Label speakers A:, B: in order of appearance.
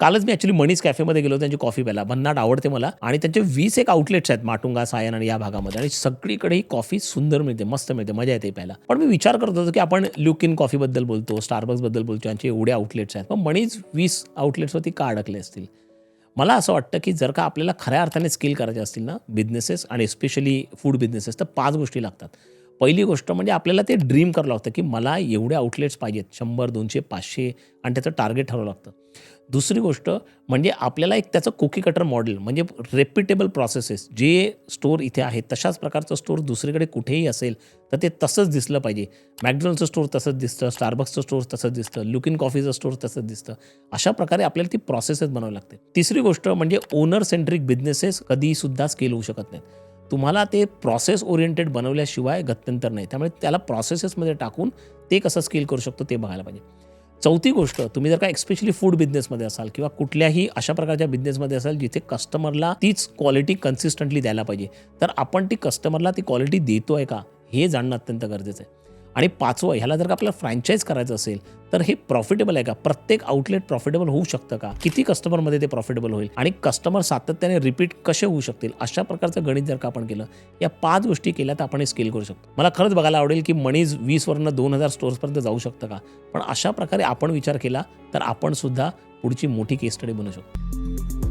A: कालच मी ॲक्च्युली मनीज कॅफेमध्ये गेलो त्यांची कॉफी प्यायला. भन्नाट आवडते मला आणि त्यांचे 20 एक आउटलेट्स आहेत माटुंगा, सायन आणि या भागामध्ये आणि सगळीकडे ही कॉफी सुंदर मिळते, मस्त मिळते, मजा येते प्यायला. पण मी विचार करत होतो, की आपण ल्युकिन कॉफीबद्दल बोलतो, स्टारबक्सबद्दल बोलतो, यांचे एवढे आउटलेट्स आहेत. पण मनीज 20 आउटलेट्सवरती का अडकले असतील? मला असं वाटतं, की जर का आपल्याला खऱ्या अर्थाने स्केल करायचे असतील ना, बिझनेसेस आणि स्पेशली फूड बिझनेसेस, तर 5 गोष्टी लागतात. पहिली गोष्ट म्हणजे आपल्याला ते ड्रीम करावं लागतं, की मला एवढे आउटलेट्स पाहिजेत 100, 200, 500 आणि त्याचं टार्गेट ठरवावं लागतं. दुसरी गोष्ट म्हणजे आपल्याला एक त्याचं कुकी कटर मॉडेल म्हणजे रेप्युटेबल प्रोसेसेस जे स्टोअर इथे आहे तशाच प्रकारचं स्टोअर दुसरीकडे कुठेही असेल तर ते तसंच दिसलं पाहिजे. मॅकडॉनल्डचं स्टोअर तसंच दिसतं, स्टारबक्सचं स्टोअर तसंच दिसतं, ल्युकिन कॉफीचं स्टोअर तसंच दिसतं. अशा प्रकारे आपल्याला ती प्रोसेसेस बनवावी लागते. तिसरी गोष्ट म्हणजे ओनर सेंट्रिक बिझनेसेस कधीसुद्धा स्केल होऊ शकत नाहीत. तुम्हाला ते प्रोसेस ओरिएंटेड बनवल्याशिवाय गत्यंतर नाही. त्यामुळे त्याला प्रोसेसेसमध्ये टाकून ते कसं स्केल करू शकतो ते बघायला पाहिजे. चौथी गोष्ट तुम्ही जर का स्पेशली फूड बिझनेसमध्ये असाल किंवा कुठल्याही अशा प्रकारच्या बिझनेसमध्ये असाल जिथे कस्टमरला तीच क्वालिटी कन्सिस्टंटली द्यायला पाहिजे, तर आपण ती कस्टमरला ती क्वालिटी देतोय का हे जाणणं अत्यंत गरजेचं आहे. आणि पाचवं ह्याला जर का आपल्याला फ्रँचाईज करायचं असेल तर हे प्रॉफिटेबल आहे का? प्रत्येक आउटलेट प्रॉफिटेबल होऊ शकतं का? किती कस्टमरमध्ये ते प्रॉफिटेबल होईल आणि कस्टमर सातत्याने रिपीट कसे होऊ शकतील? अशा प्रकारचं गणित जर का आपण केलं, या 5 गोष्टी केल्या तर आपण हे स्केल करू शकतो. मला खरंच बघायला आवडेल की मनीज 20 वरनं 2000 स्टोअर्सपर्यंत जाऊ शकतं का? पण अशा प्रकारे आपण विचार केला तर आपण सुद्धा पुढची मोठी केस स्टडी बनू शकतो.